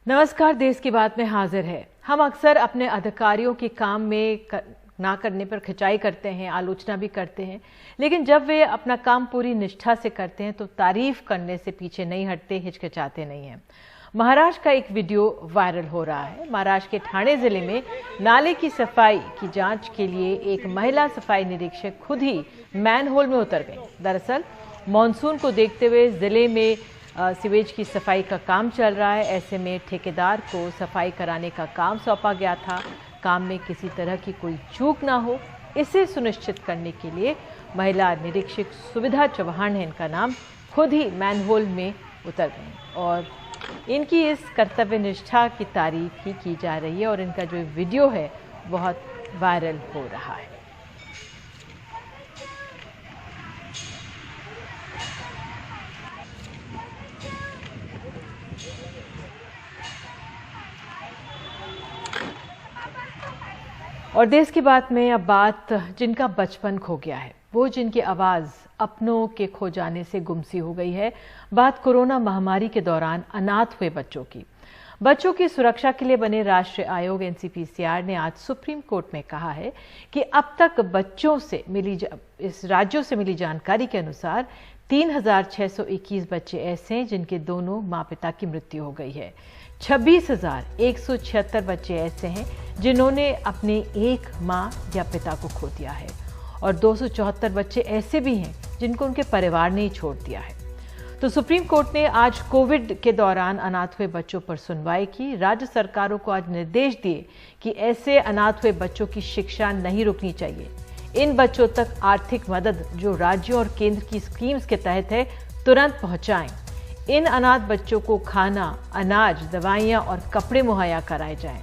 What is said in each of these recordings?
नमस्कार। देश की बात में हाजिर है। हम अक्सर अपने अधिकारियों के काम में ना करने पर खिंचाई करते हैं, आलोचना भी करते हैं, लेकिन जब वे अपना काम पूरी निष्ठा से करते हैं तो तारीफ करने से पीछे नहीं हटते, हिचकिचाते नहीं हैं। महाराष्ट्र का एक वीडियो वायरल हो रहा है। महाराष्ट्र के ठाणे जिले में नाले की सफाई की जांच के लिए एक महिला सफाई निरीक्षक खुद ही मैनहोल में उतर गई। दरअसल मानसून को देखते हुए जिले में सीवेज की सफाई का काम चल रहा है। ऐसे में ठेकेदार को सफाई कराने का काम सौंपा गया था। काम में किसी तरह की कोई चूक ना हो, इसे सुनिश्चित करने के लिए महिला निरीक्षक सुविधा चौहान है इनका नाम, खुद ही मैनहोल में उतर गई और इनकी इस कर्तव्य निष्ठा की तारीफ ही की जा रही है और इनका जो वीडियो है बहुत वायरल हो रहा है। और देश की बात में अब बात जिनका बचपन खो गया है, वो जिनकी आवाज़ अपनों के खो जाने से गुमसी हो गई है। बात कोरोना महामारी के दौरान अनाथ हुए बच्चों की। बच्चों की सुरक्षा के लिए बने राष्ट्रीय आयोग एनसीपीसीआर ने आज सुप्रीम कोर्ट में कहा है कि अब तक इस राज्यों से मिली जानकारी के अनुसार 3,621 बच्चे ऐसे हैं जिनके दोनों माँ पिता की मृत्यु हो गई है। 26,176 बच्चे ऐसे हैं जिन्होंने अपने एक माँ या पिता को खो दिया है और 274 बच्चे ऐसे भी हैं जिनको उनके परिवार ने ही छोड़ दिया है। तो सुप्रीम कोर्ट ने आज कोविड के दौरान अनाथ हुए बच्चों पर सुनवाई की। राज्य सरकारों को आज निर्देश दिए कि ऐसे अनाथ हुए बच्चों की शिक्षा नहीं रुकनी चाहिए। इन बच्चों तक आर्थिक मदद जो राज्यों और केंद्र की स्कीम्स के तहत है तुरंत पहुंचाएं। इन अनाथ बच्चों को खाना, अनाज, दवाइयां और कपड़े मुहैया कराए जाएं।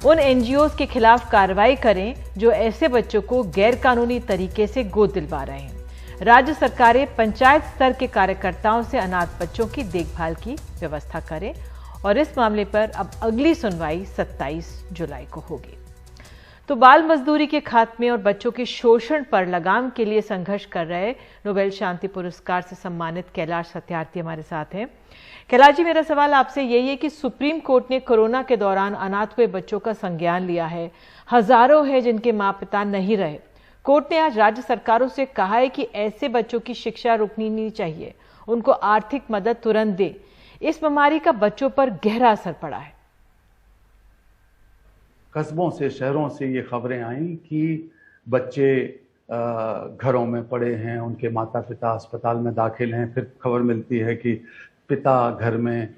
उन एनजीओज के खिलाफ कार्रवाई करें जो ऐसे बच्चों को गैरकानूनी तरीके से गोद दिलवा रहे हैं। राज्य सरकारें पंचायत स्तर के कार्यकर्ताओं से अनाथ बच्चों की देखभाल की व्यवस्था करें और इस मामले पर अब अगली सुनवाई 27 जुलाई को होगी। तो बाल मजदूरी के खात्मे और बच्चों के शोषण पर लगाम के लिए संघर्ष कर रहे नोबेल शांति पुरस्कार से सम्मानित कैलाश सत्यार्थी हमारे साथ हैं। कैलाश जी, मेरा सवाल आपसे यही है कि सुप्रीम कोर्ट ने कोरोना के दौरान अनाथ हुए बच्चों का संज्ञान लिया है। हजारों हैं जिनके माँ पिता नहीं रहे। कोर्ट ने आज राज्य सरकारों से कहा है कि ऐसे बच्चों की शिक्षा रुकनी नहीं चाहिए, उनको आर्थिक मदद तुरंत दे। इस बीमारी का बच्चों पर गहरा असर पड़ा है। कस्बों से, शहरों से ये खबरें आई कि बच्चे घरों में पड़े हैं, उनके माता पिता अस्पताल में दाखिल हैं। फिर खबर मिलती है कि पिता घर में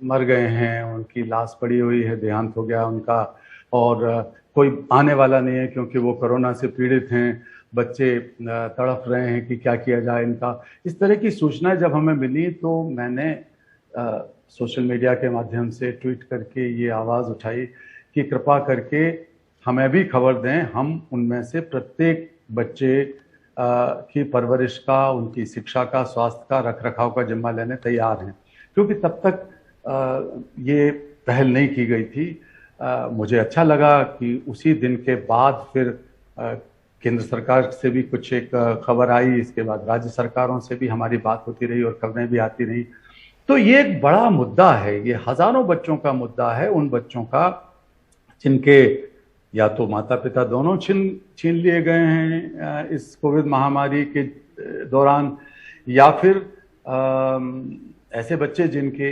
मर गए हैं, उनकी लाश पड़ी हुई है, देहांत हो गया उनका और कोई आने वाला नहीं है क्योंकि वो कोरोना से पीड़ित हैं। बच्चे तड़प रहे हैं कि क्या किया जाए इनका। इस तरह की सूचना जब हमें मिली तो मैंने सोशल मीडिया के माध्यम से ट्वीट करके ये आवाज़ उठाई कि कृपा करके हमें भी खबर दें। हम उनमें से प्रत्येक बच्चे की परवरिश का, उनकी शिक्षा का, स्वास्थ्य का, रख रखाव का जिम्मा लेने तैयार हैं, क्योंकि तब तक ये पहल नहीं की गई थी। मुझे अच्छा लगा कि उसी दिन के बाद फिर केंद्र सरकार से भी कुछ एक खबर आई, इसके बाद राज्य सरकारों से भी हमारी बात होती रही और खबरें भी आती रही। तो ये एक बड़ा मुद्दा है, ये हजारों बच्चों का मुद्दा है, उन बच्चों का जिनके या तो माता पिता दोनों छीन लिए गए हैं इस कोविड महामारी के दौरान, या फिर ऐसे बच्चे जिनके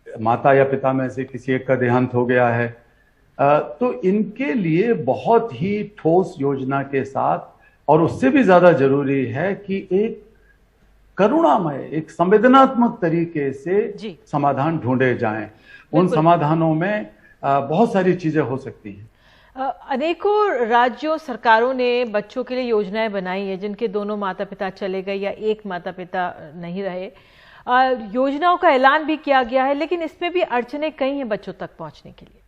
माता या पिता में से किसी एक का देहांत हो गया है। तो इनके लिए बहुत ही ठोस योजना के साथ, और उससे भी ज्यादा जरूरी है कि एक करुणामय, एक संवेदनात्मक तरीके से समाधान ढूंढे जाएं। उन समाधानों में बहुत सारी चीजें हो सकती हैं। अनेकों राज्यों सरकारों ने बच्चों के लिए योजनाएं बनाई है जिनके दोनों माता पिता चले गए या एक माता पिता नहीं रहे। योजनाओं का ऐलान भी किया गया है, लेकिन इसमें भी अड़चने कई हैं बच्चों तक पहुंचने के लिए।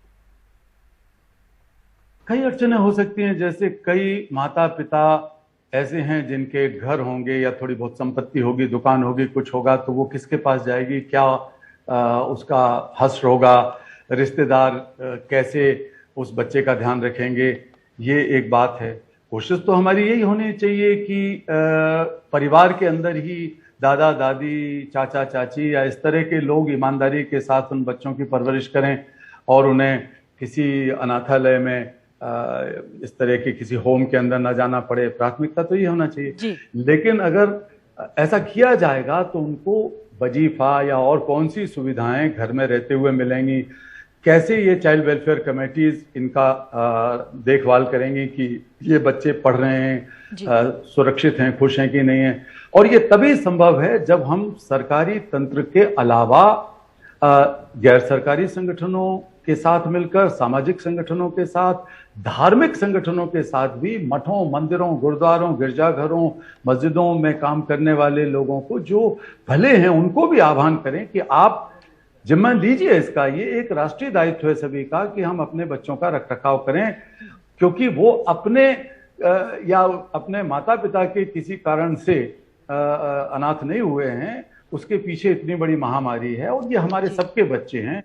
कई अड़चने हो सकती हैं, जैसे कई माता पिता ऐसे हैं जिनके घर होंगे या थोड़ी बहुत संपत्ति होगी, दुकान होगी, कुछ होगा, तो वो किसके पास जाएगी, क्या उसका हश्र होगा, रिश्तेदार कैसे उस बच्चे का ध्यान रखेंगे, ये एक बात है। कोशिश तो हमारी यही होनी चाहिए कि परिवार के अंदर ही दादा दादी, चाचा चाची या इस तरह के लोग ईमानदारी के साथ उन बच्चों की परवरिश करें और उन्हें किसी अनाथालय में इस तरह के किसी होम के अंदर न जाना पड़े। प्राथमिकता तो ये होना चाहिए। लेकिन अगर ऐसा किया जाएगा तो उनको वजीफा या और कौन सी सुविधाएं घर में रहते हुए मिलेंगी, कैसे ये चाइल्ड वेलफेयर कमेटीज इनका देखभाल करेंगी कि ये बच्चे पढ़ रहे हैं, सुरक्षित हैं, खुश हैं कि नहीं हैं। और ये तभी संभव है जब हम सरकारी तंत्र के अलावा गैर सरकारी संगठनों के साथ मिलकर, सामाजिक संगठनों के साथ, धार्मिक संगठनों के साथ भी, मठों, मंदिरों, गुरुद्वारों, गिरजाघरों, मस्जिदों में काम करने वाले लोगों को जो भले हैं उनको भी आह्वान करें कि आप जिम्मा लीजिए इसका। ये एक राष्ट्रीय दायित्व है सभी का कि हम अपने बच्चों का रखरखाव करें, क्योंकि वो अपने या अपने माता पिता के किसी कारण से अनाथ नहीं हुए हैं, उसके पीछे इतनी बड़ी महामारी है और ये हमारे सबके बच्चे हैं।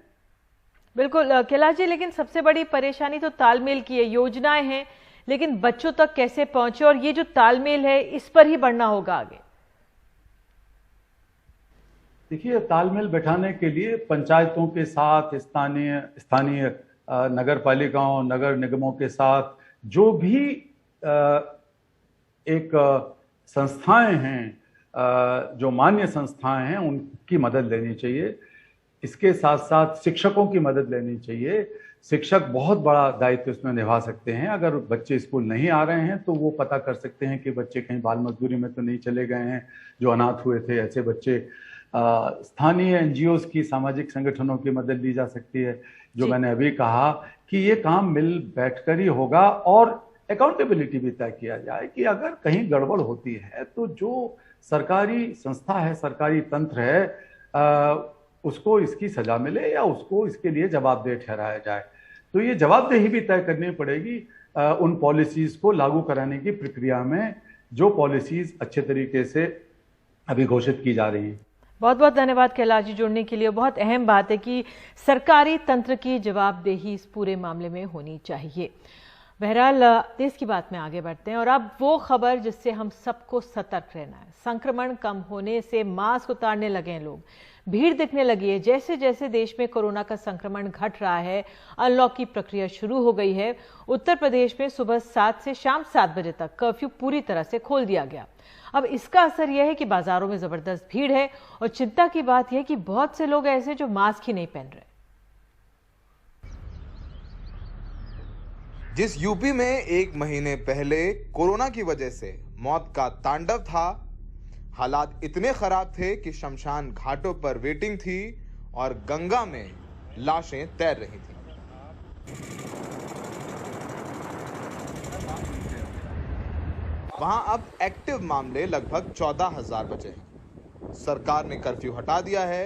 बिल्कुल कैलाश जी, लेकिन सबसे बड़ी परेशानी तो तालमेल की है। योजनाएं हैं लेकिन बच्चों तक कैसे पहुंचे, और ये जो तालमेल है इस पर ही बढ़ना होगा आगे। देखिए, तालमेल बैठाने के लिए पंचायतों के साथ, स्थानीय नगर पालिकाओं, नगर निगमों के साथ जो भी एक संस्थाएं हैं, जो मान्य संस्थाएं हैं, उनकी मदद लेनी चाहिए। इसके साथ साथ शिक्षकों की मदद लेनी चाहिए। शिक्षक बहुत बड़ा दायित्व इसमें निभा सकते हैं। अगर बच्चे स्कूल नहीं आ रहे हैं तो वो पता कर सकते हैं कि बच्चे कहीं बाल मजदूरी में तो नहीं चले गए हैं, जो अनाथ हुए थे ऐसे बच्चे। स्थानीय एनजीओज की, सामाजिक संगठनों की मदद ली जा सकती है। जो मैंने अभी कहा कि ये काम मिल बैठकर ही होगा और अकाउंटेबिलिटी भी तय किया जाए कि अगर कहीं गड़बड़ होती है तो जो सरकारी संस्था है, सरकारी तंत्र है, उसको इसकी सजा मिले या उसको इसके लिए जवाबदेह ठहराया जाए। तो ये जवाबदेही भी तय करनी पड़ेगी उन पॉलिसीज को लागू कराने की प्रक्रिया में, जो पॉलिसीज अच्छे तरीके से अभी घोषित की जा रही है। बहुत बहुत धन्यवाद कैलाश जी जुड़ने के लिए। बहुत अहम बात है कि सरकारी तंत्र की जवाबदेही इस पूरे मामले में होनी चाहिए। बहरहाल देश की बात में आगे बढ़ते हैं और अब वो खबर जिससे हम सबको सतर्क रहना है। संक्रमण कम होने से मास्क उतारने लगे हैं लोग, भीड़ दिखने लगी है। जैसे जैसे देश में कोरोना का संक्रमण घट रहा है, अनलॉक की प्रक्रिया शुरू हो गई है। उत्तर प्रदेश में सुबह 7 से शाम 7 बजे तक कर्फ्यू पूरी तरह से खोल दिया गया। अब इसका असर यह है कि बाजारों में जबरदस्त भीड़ है और चिंता की बात यह कि बहुत से लोग ऐसे जो मास्क ही नहीं पहन रहे। जिस यूपी में 1 महीने पहले कोरोना की वजह से मौत का तांडव था, हालात इतने खराब थे कि शमशान घाटों पर वेटिंग थी और गंगा में लाशें तैर रही थीं। वहां अब एक्टिव मामले लगभग 14,000 बचे हैं। सरकार ने कर्फ्यू हटा दिया है,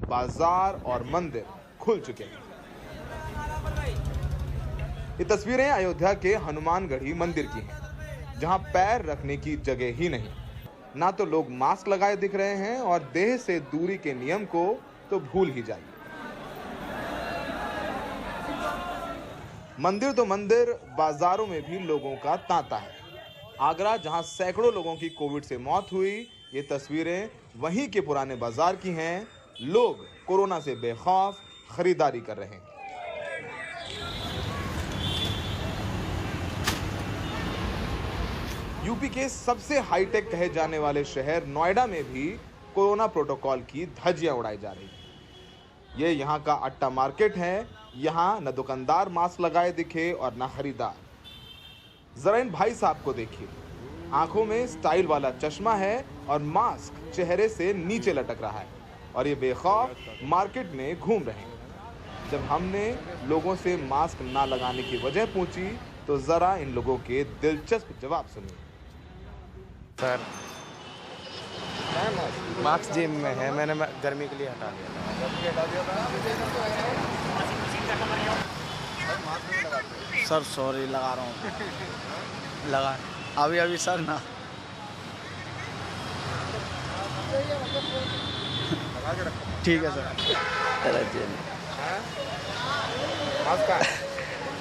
बाजार और मंदिर खुल चुके हैं। ये तस्वीरें अयोध्या के हनुमानगढ़ी मंदिर की हैं, जहां पैर रखने की जगह ही नहीं। ना तो लोग मास्क लगाए दिख रहे हैं और देह से दूरी के नियम को तो भूल ही जाइए। मंदिर तो मंदिर, बाजारों में भी लोगों का तांता है। आगरा, जहां सैकड़ों लोगों की कोविड से मौत हुई, ये तस्वीरें वहीं के पुराने बाजार की हैं। लोग कोरोना से बेखौफ खरीदारी कर रहे हैं। यूपी के सबसे हाईटेक कहे जाने वाले शहर नोएडा में भी कोरोना प्रोटोकॉल की धज्जियां उड़ाई जा रही हैं। ये यहाँ का अट्टा मार्केट है। यहाँ न दुकानदार मास्क लगाए दिखे और न खरीदार। जरा इन भाई साहब को देखिए, आंखों में स्टाइल वाला चश्मा है और मास्क चेहरे से नीचे लटक रहा है और ये बेखौफ मार्केट में घूम रहे हैं। जब हमने लोगों से मास्क ना लगाने की वजह पूछी तो जरा इन लोगों के दिलचस्प जवाब सुनिए। सर, मास्क जेब में है, मैंने गर्मी के लिए हटा दिया था। सर सॉरी, लगा रहा हूँ, लगा अभी सर ना। ठीक है सर।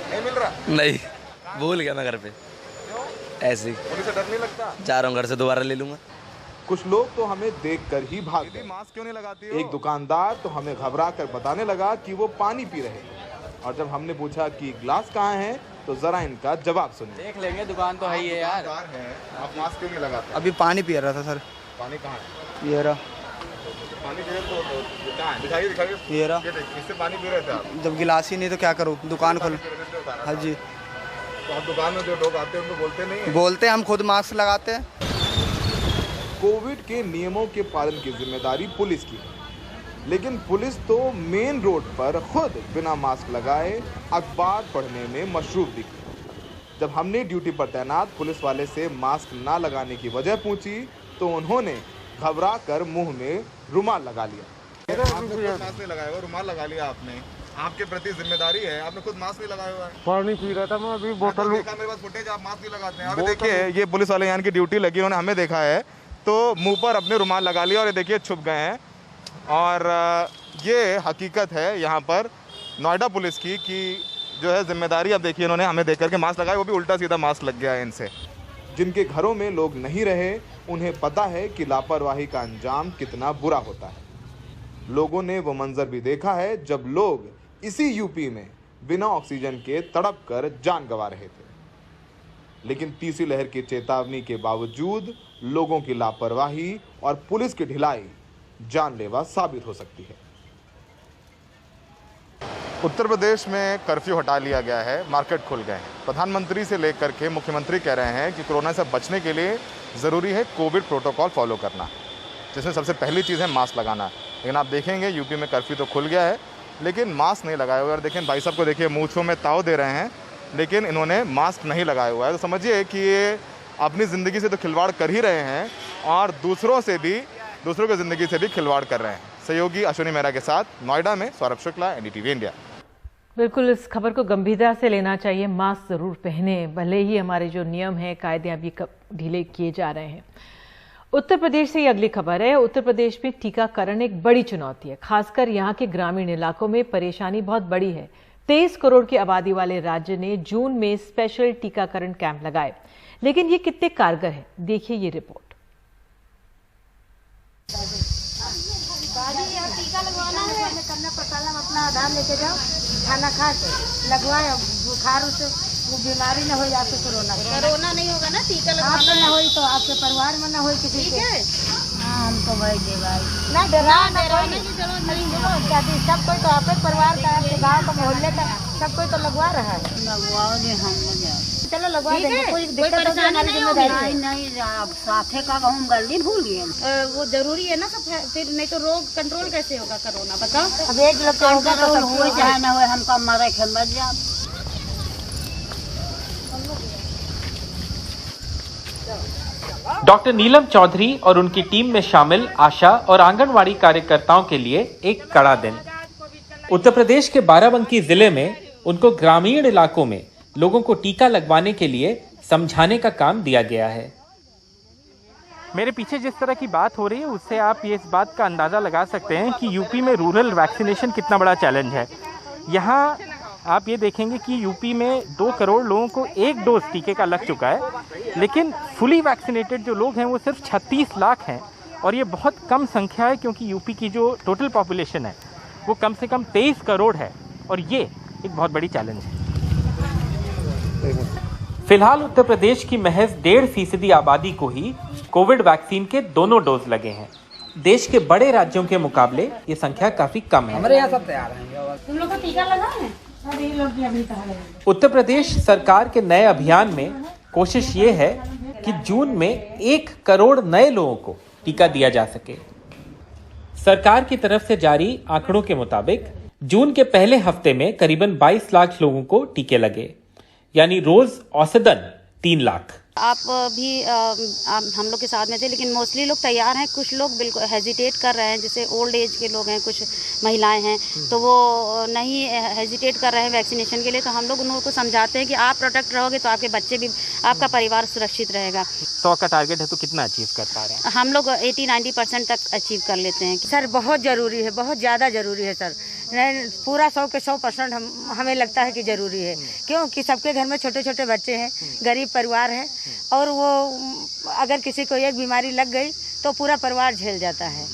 नहीं मिल रहा? नहीं, भूल गया मैं घर पे। ऐसे ही। पुलिस से डर नहीं लगता? जा रहा हूँ घर से, दोबारा ले लूँगा। कुछ लोग तो हमें देखकर ही भाग गए। मास्क क्यों नहीं लगाती हो? एक दुकानदार तो हमें घबरा कर बताने लगा कि वो पानी पी रहे हैं, और जब हमने पूछा कि गिलास कहाँ है तो जरा इनका जवाब सुनिए। देख लेंगे, दुकान तो है ही है यार। आप मास्क क्यों नहीं लगाते? अभी पानी पी रहा था सर। पानी कहाँ है? ये रहा पानी पी रहे तो कहाँ है? दिखाइए। ये रहा। किससे पानी पी रहे थे आप? जब गिलास ही नहीं तो क्या करूँ, दुकान खोल। हाँ जी। तो आप दुकान में जो लोग आते हैं उनको बोलते नहीं है? बोलते हैं, हम खुद मास्क लगाते हैं। कोविड के नियमों के पालन की जिम्मेदारी पुलिस की है, लेकिन पुलिस तो मेन रोड पर खुद बिना मास्क लगाए अखबार पढ़ने में मशरूफ दिखी। जब हमने ड्यूटी पर तैनात पुलिस वाले से मास्क ना लगाने की वजह पूछी तो उन्होंने घबरा कर मुंह में रुमाल लगा लिया। आपने मास्क नहीं लगाया हुआ, रुमाल लगा लिया आपने। आपके प्रति जिम्मेदारी है, आपने खुद मास्क नहीं लगाया हुआ है। पानी पी रहा था मैं, अभी बोतल देखा मेरे पास फुटेज, आप मास्क नहीं लगाते हैं। अभी देखिए ये पुलिस वाले यहाँ की ड्यूटी लगी, उन्होंने हमें देखा है तो मुंह पर अपने रुमाल लगा लिया और ये देखिए छुप गए हैं। और ये हकीकत है यहाँ पर नोएडा पुलिस की कि जो है जिम्मेदारी, अब देखिए इन्होंने हमें देख करके मास्क लगाया, वो भी उल्टा सीधा मास्क लग गया है इनसे। जिनके घरों में लोग नहीं रहे उन्हें पता है कि लापरवाही का अंजाम कितना बुरा होता है। लोगों ने वो मंजर भी देखा है जब लोग इसी यूपी में बिना ऑक्सीजन के तड़प कर जान गंवा रहे थे, लेकिन तीसरी लहर की चेतावनी के बावजूद लोगों की लापरवाही और पुलिस की ढिलाई जानलेवा साबित हो सकती है। उत्तर प्रदेश में कर्फ्यू हटा लिया गया है, मार्केट खुल गए हैं। प्रधानमंत्री से लेकर के मुख्यमंत्री कह रहे हैं कि कोरोना से बचने के लिए ज़रूरी है कोविड प्रोटोकॉल फॉलो करना, जिसमें सबसे पहली चीज़ है मास्क लगाना। लेकिन आप देखेंगे यूपी में कर्फ्यू तो खुल गया है लेकिन मास्क नहीं लगाए हुए। और देखें भाई साहब को देखिए, मूँछों में ताव दे रहे हैं लेकिन इन्होंने मास्क नहीं लगाया हुआ है। तो समझिए कि ये अपनी ज़िंदगी से तो खिलवाड़ कर ही रहे हैं और दूसरों की ज़िंदगी से भी खिलवाड़ कर रहे हैं। सहयोगी अश्विनी मेहरा के साथ नोएडा में सौरभ शुक्ला, एनडीटीवी इंडिया। बिल्कुल, इस खबर को गंभीरता से लेना चाहिए। मास्क ज़रूर पहने, भले ही हमारे जो नियम हैं, कायदे अभी ढीले किए जा रहे हैं। उत्तर प्रदेश से ये अगली खबर है। उत्तर प्रदेश में टीकाकरण एक बड़ी चुनौती है, खासकर यहाँ के ग्रामीण इलाकों में परेशानी बहुत बड़ी है। 23 करोड़ की आबादी वाले राज्य ने जून में स्पेशल टीकाकरण कैंप लगाए, लेकिन ये कितने कारगर है, देखिए ये रिपोर्ट। टीका लगवाना है, करना पड़ता है। अपना आधार लेके जाओ, खाना खा के लगवाए, बुखार उसे वो बीमारी न हो जाते। कोरोना नहीं होगा ना, टीका लगवाना न हो तो आपके परिवार में न हो किसी के। हाँ, हमको भाई ना डराने की जरूरत नहीं है। सब कोई तो आपके परिवार का, आपके गाँव का, मोहल्ले का सब कोई तो लगवा रहा है। लगवाओ दे, हम चलो लगवा देंगे, कोई परेशानी नहीं। आप साथे का हम गलती भूल गए, वो जरूरी है ना सब, फिर नहीं तो रोग कंट्रोल कैसे होगा कोरोना, बताओ। अब एक लोग कंट्रोल हो जाए ना हो, हमका मरे के मर जाए। डॉक्टर नीलम चौधरी और उनकी टीम में शामिल आशा और आंगनवाड़ी कार्यकर्ताओं के लिए एक कड़ा दिन। उत्तर प्रदेश के बाराबंकी जिले में उनको ग्रामीण इलाकों में लोगों को टीका लगवाने के लिए समझाने का काम दिया गया है। मेरे पीछे जिस तरह की बात हो रही है उससे आप ये इस बात का अंदाज़ा लगा सकते हैं कि यूपी में रूरल वैक्सीनेशन कितना बड़ा चैलेंज है। यहाँ आप ये देखेंगे कि यूपी में 2 करोड़ लोगों को 1 डोज टीके का लग चुका है, लेकिन फुली वैक्सीनेटेड जो लोग हैं वो सिर्फ 36 लाख हैं। और ये बहुत कम संख्या है क्योंकि यूपी की जो टोटल पॉपुलेशन है वो कम से कम 23 करोड़ है और ये एक बहुत बड़ी चैलेंज है। फिलहाल उत्तर प्रदेश की महज 1.5% आबादी को ही कोविड वैक्सीन के दोनों डोज लगे हैं। देश के बड़े राज्यों के मुकाबले ये संख्या काफी कम है। हमारे यहाँ सब तैयार हैं। तुम लोग को टीका लगा है? उत्तर प्रदेश सरकार के नए अभियान में कोशिश ये है कि जून में 1 करोड़ नए लोगों को टीका दिया जा सके। सरकार की तरफ से जारी आंकड़ों के मुताबिक जून के पहले हफ्ते में करीबन 22 लाख लोगों को टीके लगे, यानी रोज औसतन 3 लाख। आप भी हम लोग के साथ में थे, लेकिन मोस्टली लोग तैयार हैं। कुछ लोग बिल्कुल हेजिटेट कर रहे हैं, जैसे ओल्ड एज के लोग हैं, कुछ महिलाएं हैं, तो वो नहीं हेजिटेट कर रहे हैं वैक्सीनेशन के लिए। तो हम लोग उन लोगों को समझाते हैं कि आप प्रोटेक्ट रहोगे तो आपके बच्चे भी, आपका परिवार सुरक्षित रहेगा। 100 का टारगेट है तो कितना अचीव कर पा रहे हैं? हम लोग 80-90% तक अचीव कर लेते हैं। सर बहुत ज़रूरी है, बहुत ज़्यादा ज़रूरी है सर। पूरा 100 के 100% हमें लगता है कि ज़रूरी है, क्योंकि सबके घर में छोटे छोटे बच्चे हैं, गरीब परिवार है, और वो अगर किसी को एक बीमारी लग गई तो पूरा परिवार झेल जाता है।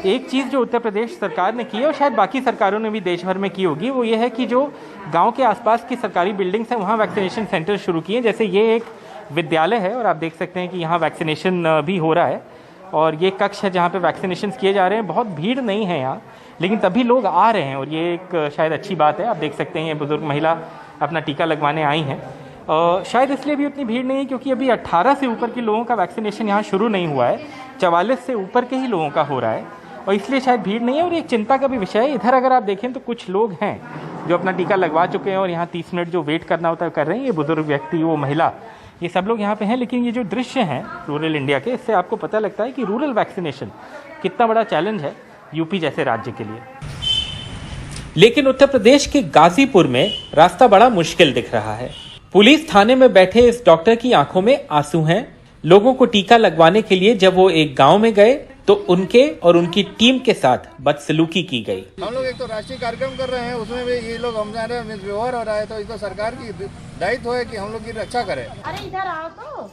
एक चीज़ जो उत्तर प्रदेश सरकार ने की है और शायद बाकी सरकारों ने भी देश भर में की होगी, वो ये है कि जो गांव के आसपास की सरकारी बिल्डिंग्स हैं वहाँ वैक्सीनेशन सेंटर शुरू किए। जैसे ये एक विद्यालय है और आप देख सकते हैं कि यहाँ वैक्सीनेशन भी हो रहा है और ये कक्ष है जहाँ पे वैक्सीनेशन किए जा रहे हैं। बहुत भीड़ नहीं है यहाँ, लेकिन तभी लोग आ रहे हैं और ये एक शायद अच्छी बात है। आप देख सकते हैं ये बुजुर्ग महिला अपना टीका लगवाने आई हैं। शायद इसलिए भी उतनी भीड़ नहीं है क्योंकि अभी 18 से ऊपर के लोगों का वैक्सीनेशन यहाँ शुरू नहीं हुआ है, 44 से ऊपर के ही लोगों का हो रहा है और इसलिए शायद भीड़ नहीं है। और एक चिंता का भी विषय है, इधर अगर आप देखें तो कुछ लोग हैं जो अपना टीका लगवा चुके हैं और यहाँ 30 मिनट जो वेट करना होता है कर रहे हैं। ये बुजुर्ग व्यक्ति, वो महिला, ये सब लोग यहाँ पे हैं। लेकिन ये जो दृश्य हैं रूरल इंडिया के, इससे आपको पता लगता है कि रूरल वैक्सीनेशन कितना बड़ा चैलेंज है यूपी जैसे राज्य के लिए। लेकिन उत्तर प्रदेश के गाजीपुर में रास्ता बड़ा मुश्किल दिख रहा है। पुलिस थाने में बैठे इस डॉक्टर की आंखों में आंसू हैं। लोगों को टीका लगवाने के लिए जब वो एक गांव में गए तो उनके और उनकी टीम के साथ बदसलूकी की गई। हम लोग एक तो राष्ट्रीय कार्यक्रम कर रहे हैं, उसमें भी ये लोग हम जान रहे हैं व्यवहार हो रहा है, तो इसको सरकार की दायित्व है कि हम लोग की रक्षा करें। अरे इधर आओ तो।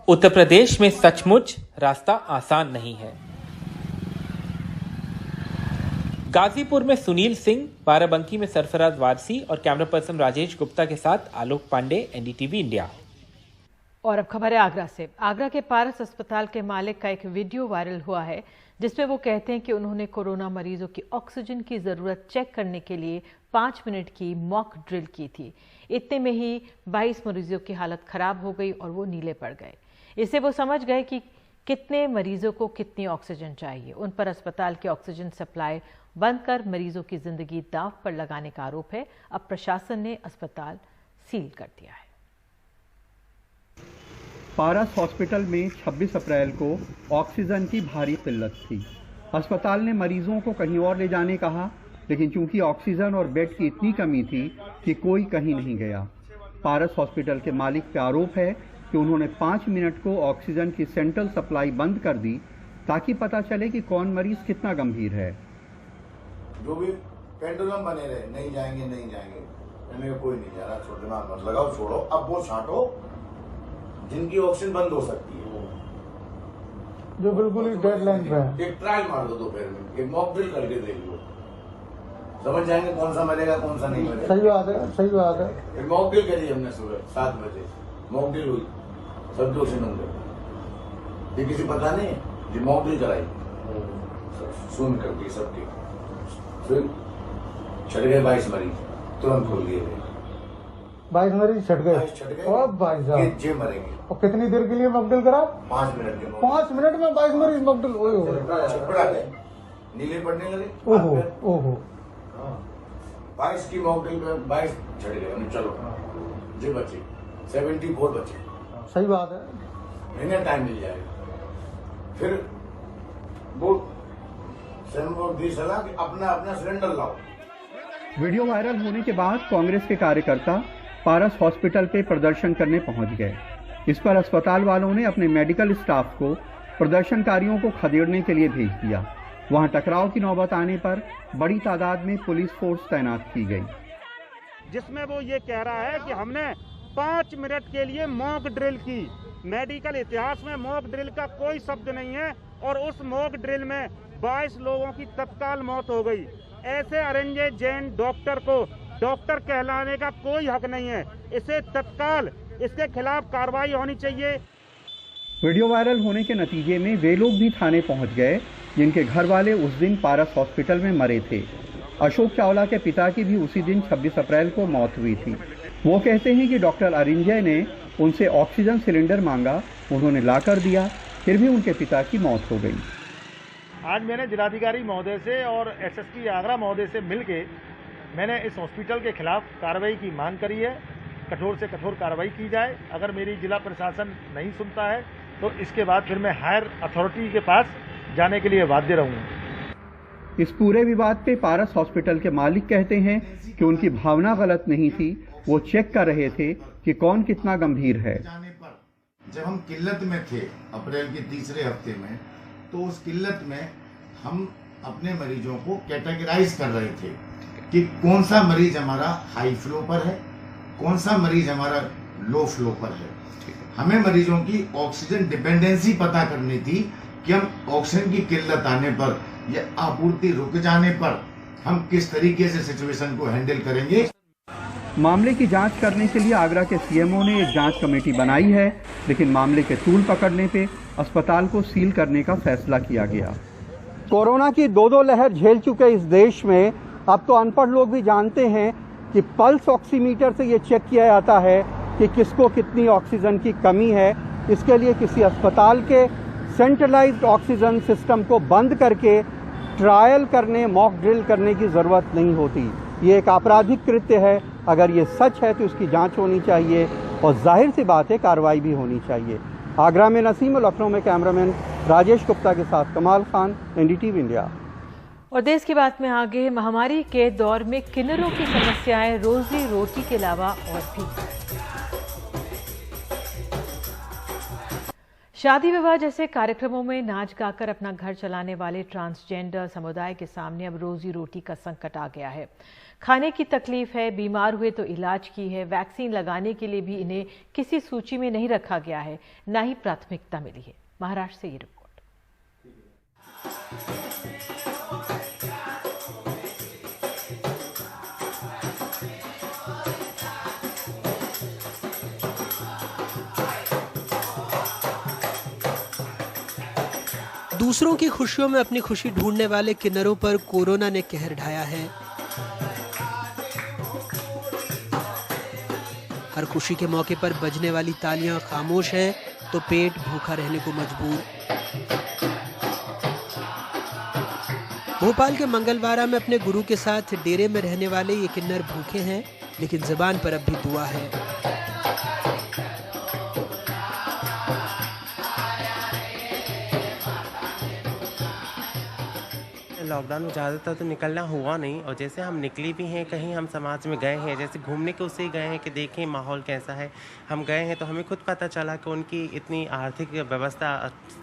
उत्तर प्रदेश में सचमुच रास्ता आसान नहीं है। गाजीपुर में सुनील सिंह, बाराबंकी में सरफराज वारसी और कैमरा पर्सन राजेश गुप्ता के साथ आलोक पांडे, NDTV इंडिया। और अब खबर है आगरा से। आगरा के पारस अस्पताल के मालिक का एक वीडियो वायरल हुआ है जिसमें वो कहते हैं कि उन्होंने कोरोना मरीजों की ऑक्सीजन की जरूरत चेक करने के लिए 5 मिनट की मॉक ड्रिल की थी। इतने में ही 22 मरीजों की हालत खराब हो गई और वो नीले पड़ गए। इससे वो समझ गए कि कितने मरीजों को कितनी ऑक्सीजन चाहिए। उन पर अस्पताल की ऑक्सीजन सप्लाई बंद कर मरीजों की जिंदगी दांव पर लगाने का आरोप है। अब प्रशासन ने अस्पताल सील कर दिया है। पारस हॉस्पिटल में 26 अप्रैल को ऑक्सीजन की भारी किल्लत थी। अस्पताल ने मरीजों को कहीं और ले जाने कहा, लेकिन चूंकि ऑक्सीजन और बेड की इतनी कमी थी कि कोई कहीं नहीं गया। पारस हॉस्पिटल के मालिक पे आरोप है कि उन्होंने 5 मिनट को ऑक्सीजन की सेंट्रल सप्लाई बंद कर दी ताकि पता चले कि कौन मरीज कितना गंभीर है। जो भी पेंडुलम बने रहे, नहीं जाएंगे नहीं जाएंगे, मैंने कोई नहीं जा रहा, छोड़ दिमाग मत लगाओ, छोड़ो। अब वो छांटो जिनकी ऑक्सीजन बंद हो सकती है, जो बिल्कुल ही डेडलाइन पे है। एक ट्रायल मार दो दोपहर में, एक मॉक ड्रिल करके देख लो, समझ जाएंगे कौन सा मरेगा कौन सा नहीं मरेगा। सही बात है, सही बात है। एक मॉक ड्रिल करी हमने सुबह 7 बजे, मॉक ड्रिल हुई, सब दोषी नंबर, ये किसी पता नहीं है, ये मॉक ड्रिल कराई, सुन कर दी सबकी, फिर छट गए 22 मरीज, तुरंत खोल दिए गए। 22 मरीज छट गए और भाई साहब जे मरेंगे। और कितनी देर के लिए मॉकड्रिल करा? 5 मिनट के 5 मिनट में 22 मरीज मॉकड्रिल। नीले पड़ने लगे। ओहो ओहो 22 की मॉकड्रिल में 22 छट गए। चलो जे बचे 74 बचे। सही बात है, महीने टाइम मिल जाएगा। फिर वो दी सलाह कि अपना अपना सिलेंडर लाओ। वीडियो वायरल होने के बाद कांग्रेस के कार्यकर्ता पारस हॉस्पिटल पे प्रदर्शन करने पहुंच गए। इस पर अस्पताल वालों ने अपने मेडिकल स्टाफ को प्रदर्शनकारियों को खदेड़ने के लिए भेज दिया। वहां टकराव की नौबत आने पर बड़ी तादाद में पुलिस फोर्स तैनात की गई, जिसमें वो ये कह रहा है कि हमने 5 मिनट के लिए मॉक ड्रिल की। मेडिकल इतिहास में मॉक ड्रिल का कोई शब्द नहीं है और उस मॉक ड्रिल में 22 लोगों की तत्काल मौत हो गई। ऐसे अरेंजे जैन डॉक्टर को डॉक्टर कहलाने का कोई हक नहीं है। इसे तत्काल इसके खिलाफ कार्रवाई होनी चाहिए। वीडियो वायरल होने के नतीजे में वे लोग भी थाने पहुंच गए जिनके घर वाले उस दिन पारस हॉस्पिटल में मरे थे। अशोक चावला के पिता की भी उसी दिन 26 अप्रैल को मौत हुई थी। वो कहते हैं कि डॉक्टर अरिंजय ने उनसे ऑक्सीजन सिलेंडर मांगा, उन्होंने लाकर दिया, फिर भी उनके पिता की मौत हो गई। आज मैंने जिलाधिकारी महोदय से और SSP आगरा महोदय से मिलके मैंने इस हॉस्पिटल के खिलाफ कार्रवाई की मांग करी है। कठोर से कठोर कार्रवाई की जाए। अगर मेरी जिला प्रशासन नहीं सुनता है तो इसके बाद फिर मैं हायर अथॉरिटी के पास जाने के लिए बाध्य रहूँगा। इस पूरे विवाद पे पारस हॉस्पिटल के मालिक कहते हैं कि उनकी भावना गलत नहीं थी, वो चेक कर रहे थे कि कौन कितना गंभीर है। जब हम किल्लत में थे अप्रैल के तीसरे हफ्ते में, तो उस किल्लत में हम अपने मरीजों को कैटेगराइज कर रहे थे कि कौन सा मरीज हमारा हाई फ्लो पर है, कौन सा मरीज हमारा लो फ्लो पर है। हमें मरीजों की ऑक्सीजन डिपेंडेंसी पता करनी थी कि हम ऑक्सीजन की किल्लत आने पर या आपूर्ति रुक जाने पर हम किस तरीके से सिचुएशन को हैंडल करेंगे। मामले की जांच करने के लिए आगरा के सीएमओ ने एक जांच कमेटी बनाई है, लेकिन मामले के तूल पकड़ने पे अस्पताल को सील करने का फैसला किया गया। कोरोना की दो लहर झेल चुके इस देश में अब तो अनपढ़ लोग भी जानते हैं कि पल्स ऑक्सीमीटर से ये चेक किया जाता है कि किसको कितनी ऑक्सीजन की कमी है। इसके लिए किसी अस्पताल के सेंट्रलाइज्ड ऑक्सीजन सिस्टम को बंद करके ट्रायल करने, मॉक ड्रिल करने की ज़रूरत नहीं होती। ये एक आपराधिक कृत्य है। अगर ये सच है तो इसकी जांच होनी चाहिए और जाहिर सी बात है कार्रवाई भी होनी चाहिए। आगरा में नसीम और लखनऊ में कैमरामैन राजेश गुप्ता के साथ कमाल खान, NDTV इंडिया। और देश की बात में आगे, महामारी के दौर में किन्नरों की समस्याएं रोजी रोटी के अलावा और भी। शादी विवाह जैसे कार्यक्रमों में नाच गाकर अपना घर चलाने वाले ट्रांसजेंडर समुदाय के सामने अब रोजी रोटी का संकट आ गया है। खाने की तकलीफ है, बीमार हुए तो इलाज की है, वैक्सीन लगाने के लिए भी इन्हें किसी सूची में नहीं रखा गया है, ना ही प्राथमिकता मिली है। महाराष्ट्र से ये रिपोर्ट। दूसरों की खुशियों में अपनी खुशी ढूंढने वाले किन्नरों पर कोरोना ने कहर ढाया है। हर खुशी के मौके पर बजने वाली तालियां खामोश हैं तो पेट भूखा रहने को मजबूर। भोपाल के मंगलवारा में अपने गुरु के साथ डेरे में रहने वाले ये किन्नर भूखे हैं, लेकिन जुबान पर अब भी दुआ है। लॉकडाउन में ज़्यादातर तो निकलना हुआ नहीं, और जैसे हम निकले भी हैं, कहीं हम समाज में गए हैं, जैसे घूमने के उससे गए हैं कि देखें माहौल कैसा है। हम गए हैं तो हमें खुद पता चला कि उनकी इतनी आर्थिक व्यवस्था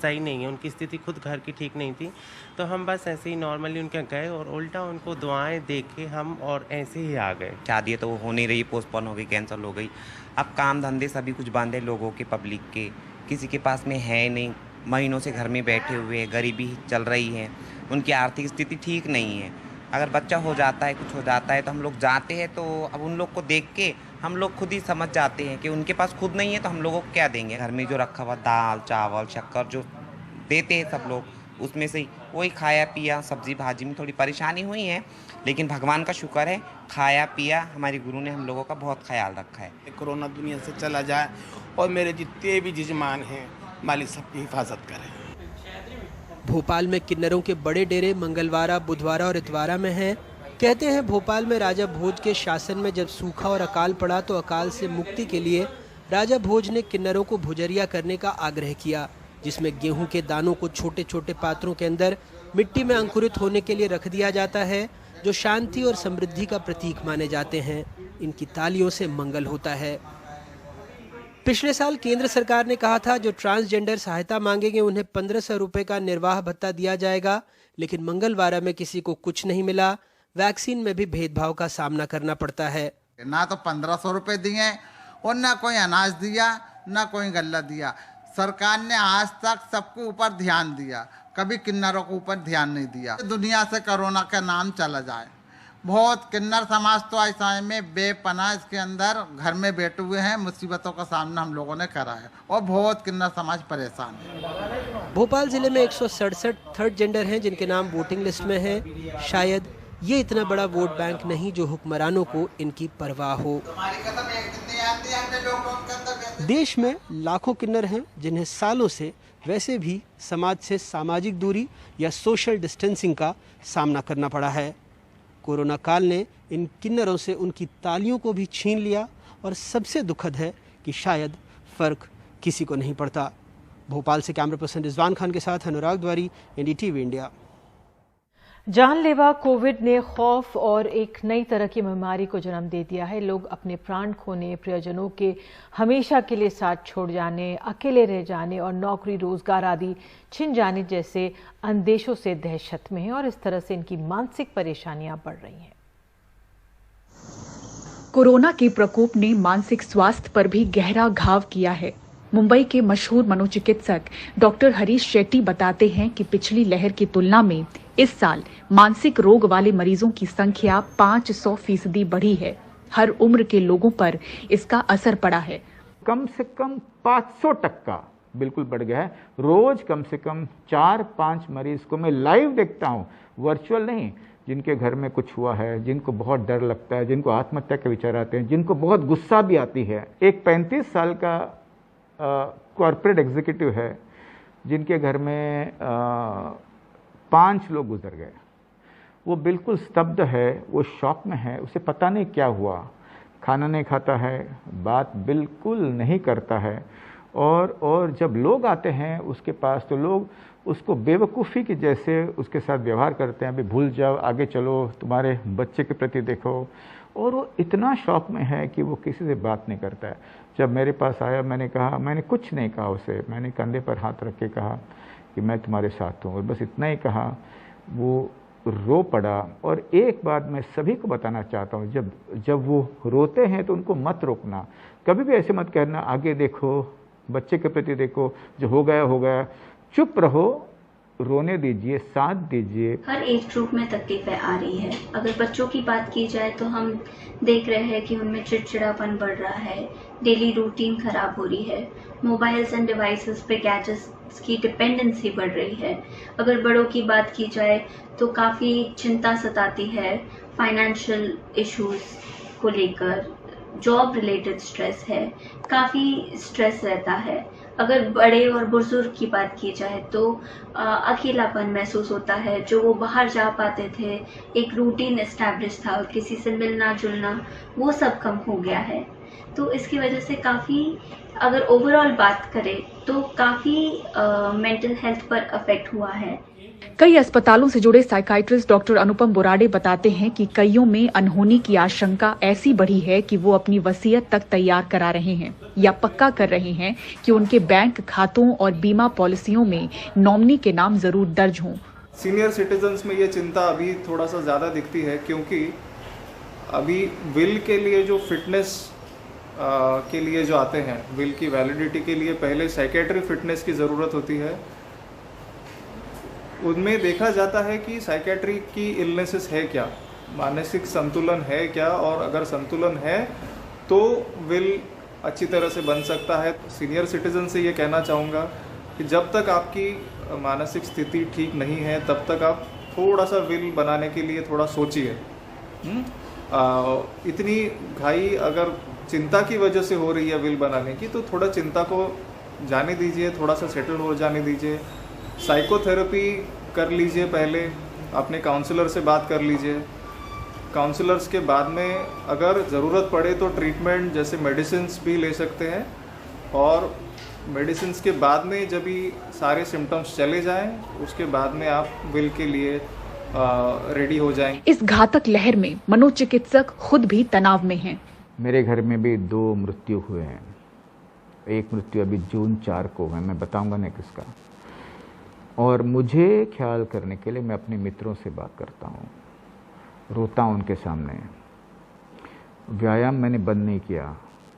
सही नहीं है, उनकी स्थिति खुद घर की ठीक नहीं थी। तो हम बस ऐसे ही नॉर्मली उनके गए और उल्टा उनको दुआएं दे के हम और ऐसे ही आ गए। शादी तो हो नहीं रही, पोस्टपोन हो गई, कैंसिल हो गई। अब काम धंधे सभी कुछ बांधे लोगों के, पब्लिक के, किसी के पास में है नहीं, महीनों से घर में बैठे हुए, गरीबी चल रही है, उनकी आर्थिक स्थिति ठीक नहीं है। अगर बच्चा हो जाता है, कुछ हो जाता है तो हम लोग जाते हैं, तो अब उन लोग को देख के हम लोग खुद ही समझ जाते हैं कि उनके पास खुद नहीं है तो हम लोगों को क्या देंगे। घर में जो रखा हुआ दाल चावल शक्कर जो देते हैं सब लोग, उसमें से वही खाया पिया। सब्जी भाजी में थोड़ी परेशानी हुई है, लेकिन भगवान का शुक्र है, खाया पिया हमारे गुरु ने हम लोगों का बहुत ख्याल रखा है। कोरोना दुनिया से चला जाए और मेरे जितने भी जजमान हैं मालिक सबकी हिफाजत करें। भोपाल में किन्नरों के बड़े डेरे मंगलवारा, बुधवारा और इतवारा में हैं। कहते हैं भोपाल में राजा भोज के शासन में जब सूखा और अकाल पड़ा तो अकाल से मुक्ति के लिए राजा भोज ने किन्नरों को भुजरिया करने का आग्रह किया, जिसमें गेहूं के दानों को छोटे छोटे पात्रों के अंदर मिट्टी में अंकुरित होने के लिए रख दिया जाता है, जो शांति और समृद्धि का प्रतीक माने जाते हैं। इनकी तालियों से मंगल होता है। पिछले साल केंद्र सरकार ने कहा था जो ट्रांसजेंडर सहायता मांगेंगे उन्हें 1500 रुपए का निर्वाह भत्ता दिया जाएगा, लेकिन मंगलवारा में किसी को कुछ नहीं मिला। वैक्सीन में भी भेदभाव का सामना करना पड़ता है। ना तो 1500 रुपए दिए और ना कोई अनाज दिया, ना कोई गल्ला दिया। सरकार ने आज तक सबके ऊपर ध्यान दिया, कभी किन्नरों के ऊपर ध्यान नहीं दिया। दुनिया से कोरोना का नाम चला जाए। बहुत किन्नर समाज तो ऐसा में बेपनाह इसके अंदर घर में बैठे हुए हैं, मुसीबतों का सामना हम लोगों ने करा है और बहुत किन्नर समाज परेशान है। भोपाल जिले में 167 थर्ड जेंडर हैं जिनके नाम वोटिंग लिस्ट में हैं। शायद ये इतना बड़ा वोट बैंक नहीं जो हुक्मरानों को इनकी परवाह हो। देश में लाखों किन्नर हैं जिन्हें सालों से वैसे भी समाज से सामाजिक दूरी या सोशल डिस्टेंसिंग का सामना करना पड़ा है। कोरोना काल ने इन किन्नरों से उनकी तालियों को भी छीन लिया और सबसे दुखद है कि शायद फर्क किसी को नहीं पड़ता। भोपाल से कैमरा पर्सन रिजवान खान के साथ अनुराग द्वारी, NDTV इंडिया। जानलेवा कोविड ने खौफ और एक नई तरह की बीमारी को जन्म दे दिया है। लोग अपने प्राण खोने, प्रियजनों के हमेशा के लिए साथ छोड़ जाने, अकेले रह जाने और नौकरी रोजगार आदि छिन जाने जैसे अंदेशों से दहशत में हैं और इस तरह से इनकी मानसिक परेशानियां बढ़ रही हैं। कोरोना के प्रकोप ने मानसिक स्वास्थ्य पर भी गहरा घाव किया है। मुंबई के मशहूर मनोचिकित्सक डॉक्टर हरीश शेट्टी बताते हैं कि पिछली लहर की तुलना में इस साल मानसिक रोग वाले मरीजों की संख्या 500% बढ़ी है। हर उम्र के लोगों पर इसका असर पड़ा है। कम से कम 500% बिल्कुल बढ़ गया है। रोज कम से कम 4-5 मरीज को मैं लाइव देखता हूँ, वर्चुअल नहीं, जिनके घर में कुछ हुआ है, जिनको बहुत डर लगता है, जिनको आत्महत्या के विचार आते हैं, जिनको बहुत गुस्सा भी आती है। एक 35 साल का कॉर्पोरेट एग्जीक्यूटिव है जिनके घर में 5 लोग गुजर गए। वो बिल्कुल स्तब्ध है, वो शॉक में है, उसे पता नहीं क्या हुआ। खाना नहीं खाता है, बात बिल्कुल नहीं करता है। और जब लोग आते हैं उसके पास तो लोग उसको बेवकूफ़ी की जैसे उसके साथ व्यवहार करते हैं। अभी भूल जाओ, आगे चलो, तुम्हारे बच्चे के प्रति देखो। और वो इतना शॉक में है कि वो किसी से बात नहीं करता है। जब मेरे पास आया, मैंने कुछ नहीं कहा उसे। मैंने कंधे पर हाथ रख के कहा कि मैं तुम्हारे साथ हूँ, और बस इतना ही कहा। वो रो पड़ा। और एक बात मैं सभी को बताना चाहता हूँ, जब वो रोते हैं तो उनको मत रोकना। कभी भी ऐसे मत कहना आगे देखो, बच्चे के प्रति देखो, जो हो गया। चुप रहो, रोने दीजिए, साथ दीजिए। हर एज ग्रुप में तकलीफें आ रही है। अगर बच्चों की बात की जाए तो हम देख रहे हैं कि उनमें चिड़चिड़ापन बढ़ रहा है, डेली रूटीन खराब हो रही है, मोबाइल्स एंड डिवाइसेस पे गैजेट्स की डिपेंडेंसी बढ़ रही है। अगर बड़ों की बात की जाए तो काफ़ी चिंता सताती है, फाइनेंशियल इश्यूज को लेकर, जॉब रिलेटेड स्ट्रेस है, काफ़ी स्ट्रेस रहता है। अगर बड़े और बुजुर्ग की बात की जाए तो अकेलापन महसूस होता है। जो वो बाहर जा पाते थे, एक रूटीन एस्टैब्लिश था, किसी से मिलना जुलना, वो सब कम हो गया है। तो इसकी वजह से काफ़ी, अगर ओवरऑल बात करें तो काफ़ी मेंटल हेल्थ पर अफेक्ट हुआ है। कई अस्पतालों से जुड़े साइकाइट्रिस्ट डॉक्टर अनुपम बोराडे बताते हैं कि कईयों में अनहोनी की आशंका ऐसी बढ़ी है कि वो अपनी वसीयत तक तैयार करा रहे हैं या पक्का कर रहे हैं कि उनके बैंक खातों और बीमा पॉलिसियों में नॉमिनी के नाम जरूर दर्ज हों। सीनियर सिटीजन्स में ये चिंता अभी थोड़ा सा ज़्यादा दिखती है, क्योंकि अभी विल के लिए जो फिटनेस के लिए जो आते हैं, विल की वैलिडिटी के लिए पहले साइकेट्रिक फिटनेस की ज़रूरत होती है। उनमें देखा जाता है कि साइकेट्री की इलनेसेस है क्या, मानसिक संतुलन है क्या, और अगर संतुलन है तो विल अच्छी तरह से बन सकता है। सीनियर सिटीजन से ये कहना चाहूँगा कि जब तक आपकी मानसिक स्थिति ठीक नहीं है तब तक आप थोड़ा सा विल बनाने के लिए थोड़ा सोचिए। इतनी घाई अगर चिंता की वजह से हो रही है विल बनाने की, तो थोड़ा चिंता को जाने दीजिए, थोड़ा सा सेटल हो जाने दीजिए। साइकोथेरेपी कर लीजिए, पहले अपने काउंसलर से बात कर लीजिए। काउंसलर्स के बाद में अगर ज़रूरत पड़े तो ट्रीटमेंट जैसे मेडिसिन्स भी ले सकते हैं, और मेडिसिन्स के बाद में जब भी सारे सिम्टम्स चले जाएं, उसके बाद में आप विल के लिए रेडी हो जाएं। इस घातक लहर में मनोचिकित्सक खुद भी तनाव में हैं। मेरे घर में भी 2 मृत्यु हुए हैं। एक मृत्यु अभी जून 4 को है, मैं बताऊंगा नहीं किसका। और मुझे ख्याल करने के लिए मैं अपने मित्रों से बात करता हूँ, रोता हूँ उनके सामने। व्यायाम मैंने बंद नहीं किया,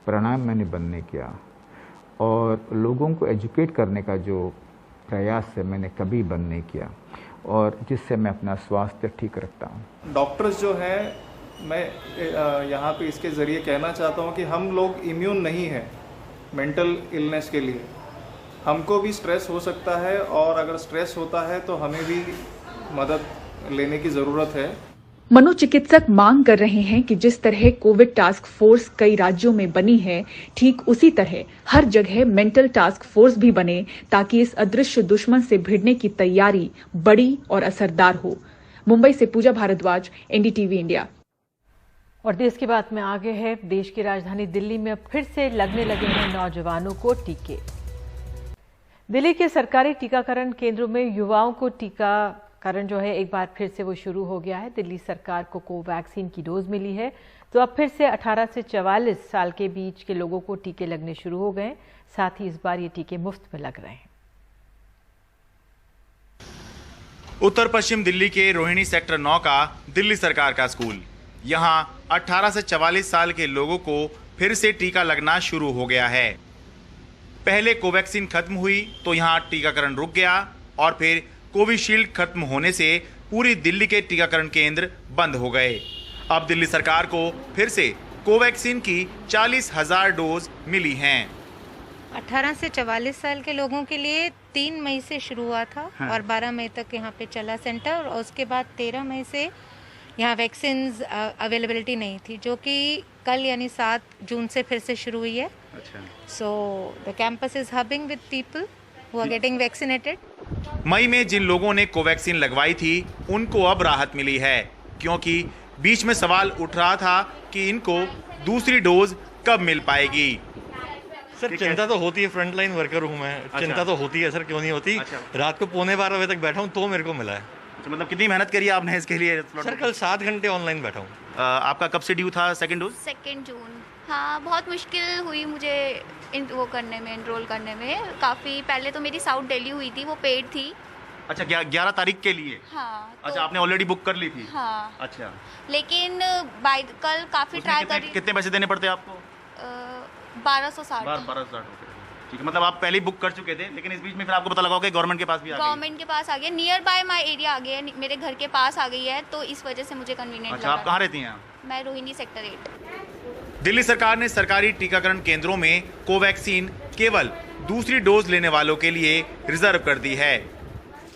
प्राणायाम मैंने बंद नहीं किया, और लोगों को एजुकेट करने का जो प्रयास है मैंने कभी बंद नहीं किया, और जिससे मैं अपना स्वास्थ्य ठीक रखता हूँ। डॉक्टर्स जो हैं, मैं यहाँ पे इसके ज़रिए कहना चाहता हूँ कि हम लोग इम्यून नहीं हैं मेंटल इलनेस के लिए। हमको भी स्ट्रेस हो सकता है, और अगर स्ट्रेस होता है तो हमें भी मदद लेने की ज़रूरत है। मनोचिकित्सक मांग कर रहे हैं कि जिस तरह कोविड टास्क फोर्स कई राज्यों में बनी है, ठीक उसी तरह हर जगह मेंटल टास्क फोर्स भी बने, ताकि इस अदृश्य दुश्मन से भिड़ने की तैयारी बड़ी और असरदार हो। मुंबई से पूजा भारद्वाज, एनडीटीवी इंडिया। और देश की बात में आगे है, देश की राजधानी दिल्ली में फिर से लगने लगे हैं नौजवानों को टीके। दिल्ली के सरकारी टीकाकरण केंद्रों में युवाओं को टीकाकरण जो है एक बार फिर से वो शुरू हो गया है। दिल्ली सरकार को कोवैक्सीन की डोज मिली है, तो अब फिर से 18 से 44 साल के बीच के लोगों को टीके लगने शुरू हो गए। साथ ही इस बार ये टीके मुफ्त में लग रहे हैं। उत्तर पश्चिम दिल्ली के रोहिणी सेक्टर 9 का दिल्ली सरकार का स्कूल। यहाँ 18 से 44 साल के लोगों को फिर से टीका लगना शुरू हो गया है। पहले कोवैक्सीन खत्म हुई तो यहाँ टीकाकरण रुक गया और फिर कोविशील्ड खत्म होने से पूरी दिल्ली के टीकाकरण केंद्र बंद हो गए। अब दिल्ली सरकार को फिर से कोवैक्सीन की 40,000 डोज मिली हैं। 18 से 44 साल के लोगों के लिए 3 मई से शुरू हुआ था और 12 मई तक यहाँ पे चला सेंटर और उसके बाद 13 मई से यहाँ वैक्सीन अवेलेबिलिटी नहीं थी, जो कि कल यानी 7 जून से फिर से शुरू हुई है। So the campus is humming with people who are getting vaccinated. मई में जिन लोगों ने कोवैक्सीन लगवाई थी उनको अब राहत मिली है, क्योंकि बीच में सवाल उठ रहा था कि इनको दूसरी डोज कब मिल पाएगी। सर चिंता तो होती है, फ्रंट लाइन वर्कर हूँ मैं। चिंता तो होती है सर, क्यों नहीं होती। रात को 11:15 बजे तक बैठा हूँ तो मेरे को मिला है। मतलब कितनी मेहनत करी आपने इसके लिए? सर कल 7 घंटे ऑनलाइन बैठा हूँ। आपका कब से ड्यू था सेकंड डोज? 2 जून। हाँ, बहुत मुश्किल हुई मुझे वो करने में, एनरोल करने में। काफ़ी पहले तो मेरी साउथ दिल्ली हुई थी, वो पेड थी। अच्छा, 11 तारीख के लिए? हाँ। अच्छा, आपने ऑलरेडी बुक कर ली थी? हाँ। अच्छा, लेकिन कल काफ़ी ट्राई करी। कितने पैसे देने पड़ते आपको? 1260। 1260। ठीक है, मतलब आप पहले ही बुक कर चुके थे, लेकिन इस बीच में फिर आपको पता लगा कि गवर्नमेंट के पास भी आ गई। गवर्नमेंट के पास आ गया, नियर बाय माय एरिया आ गया, मेरे घर के पास आ गई है, तो इस वजह से मुझे कन्वीनियंट लगा। अच्छा, आप कहाँ रहती हैं? मैं रोहिणी सेक्टर 8। दिल्ली सरकार ने सरकारी टीकाकरण केंद्रों में कोवैक्सीन केवल दूसरी डोज लेने वालों के लिए रिजर्व कर दी है।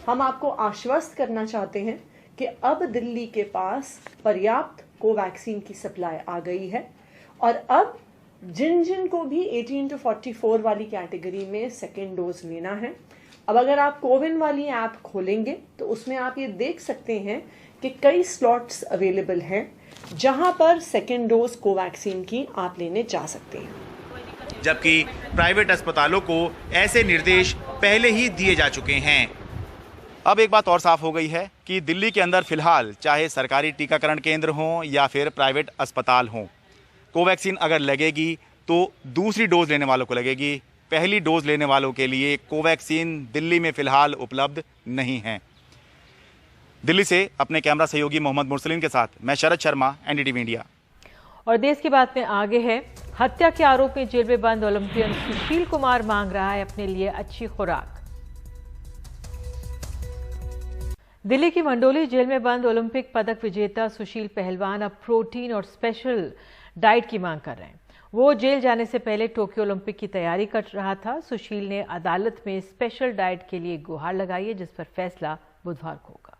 हम आपको आश्वस्त करना चाहते हैं कि अब दिल्ली के पास पर्याप्त कोवैक्सीन की सप्लाई आ गई है और अब जिन को भी 18 to 44 वाली कैटेगरी में सेकेंड डोज लेना है, अब अगर आप कोविन वाली ऐप खोलेंगे तो उसमें आप ये देख सकते हैं कि कई स्लॉट्स अवेलेबल हैं जहां पर सेकेंड डोज कोवैक्सीन की आप लेने जा सकते हैं। जबकि प्राइवेट अस्पतालों को ऐसे निर्देश पहले ही दिए जा चुके हैं। अब एक बात और साफ हो गई है कि दिल्ली के अंदर फिलहाल चाहे सरकारी टीकाकरण केंद्र हों या फिर प्राइवेट अस्पताल हों, कोवैक्सीन अगर लगेगी तो दूसरी डोज लेने वालों को लगेगी। पहली डोज लेने वालों के लिए कोवैक्सीन दिल्ली में फिलहाल उपलब्ध नहीं है। दिल्ली से अपने कैमरा सहयोगी मोहम्मद मुरसलीन के साथ मैं शरद शर्मा, एनडीटीवी इंडिया। और देश की बात में आगे है, हत्या के आरोप में जेल में बंद ओलंपियन सुशील कुमार मांग रहा है अपने लिए अच्छी खुराक। दिल्ली की मंडोली जेल में बंद ओलंपिक पदक विजेता सुशील पहलवान अब प्रोटीन और स्पेशल डाइट की मांग कर रहे हैं। वो जेल जाने से पहले टोक्यो ओलंपिक की तैयारी कर रहा था। सुशील ने अदालत में स्पेशल डाइट के लिए गुहार लगाई है, जिस पर फैसला बुधवार को होगा।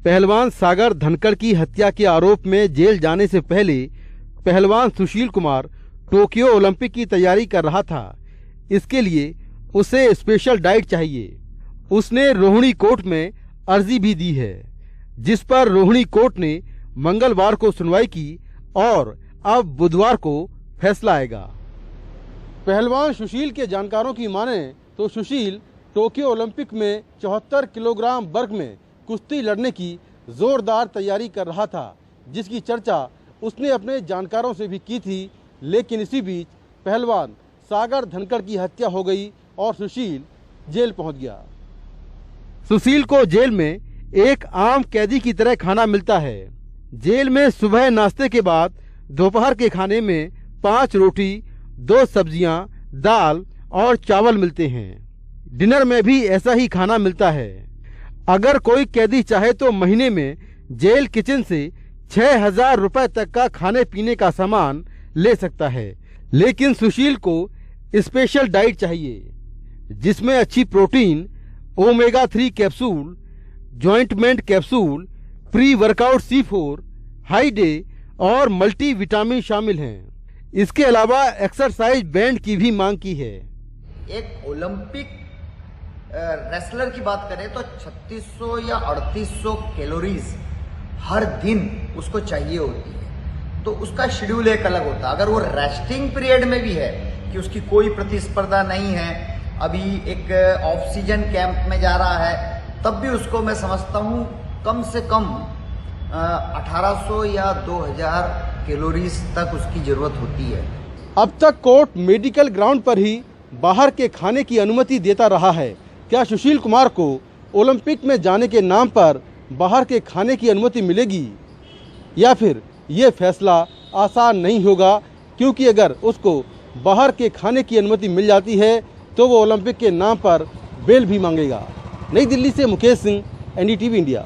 पहलवान सागर धनखड़ की हत्या के आरोप में जेल जाने से पहले पहलवान सुशील कुमार टोक्यो ओलंपिक की तैयारी कर रहा था। इसके लिए उसे स्पेशल डाइट चाहिए। उसने रोहिणी कोर्ट में अर्जी भी दी है, जिस पर रोहिणी कोर्ट ने मंगलवार को सुनवाई की और अब बुधवार को फैसला आएगा। पहलवान सुशील के जानकारों की माने तो सुशील टोक्यो ओलंपिक में 74 किलोग्राम वर्ग में कुश्ती लड़ने की जोरदार तैयारी कर रहा था, जिसकी चर्चा उसने अपने जानकारों से भी की थी। लेकिन इसी बीच पहलवान सागर धनखड़ की हत्या हो गई और सुशील जेल पहुंच गया। सुशील को जेल में एक आम कैदी की तरह खाना मिलता है। जेल में सुबह नाश्ते के बाद दोपहर के खाने में 5 रोटी, 2 सब्जियां, दाल और चावल मिलते हैं। डिनर में भी ऐसा ही खाना मिलता है। अगर कोई कैदी चाहे तो महीने में जेल किचन से 6,000 रुपए तक का खाने पीने का सामान ले सकता है। लेकिन सुशील को स्पेशल डाइट चाहिए, जिसमें अच्छी प्रोटीन, ओमेगा 3 कैप्सूल, जॉइंटमेंट कैप्सूल, प्री वर्कआउट C4, हाई डे और मल्टी विटामिन शामिल हैं। इसके अलावा एक्सरसाइज बैंड की भी मांग की है। एक ओलंपिक रेसलर की बात करें तो 3600 या 3800 कैलोरीज हर दिन उसको चाहिए होती है, तो उसका शेड्यूल एक अलग होता है। अगर वो रेस्टिंग पीरियड में भी है कि उसकी कोई प्रतिस्पर्धा नहीं है, अभी एक ऑफ सीजन कैंप में जा रहा है, तब भी उसको मैं समझता हूँ कम से कम 1800 या 2000 कैलोरीज तक उसकी जरूरत होती है। अब तक कोर्ट मेडिकल ग्राउंड पर ही बाहर के खाने की अनुमति देता रहा है। क्या सुशील कुमार को ओलंपिक में जाने के नाम पर बाहर के खाने की अनुमति मिलेगी? या फिर ये फैसला आसान नहीं होगा, क्योंकि अगर उसको बाहर के खाने की अनुमति मिल जाती है तो वो ओलंपिक के नाम पर बेल भी मांगेगा। नई दिल्ली से मुकेश सिंह, NDTV इंडिया।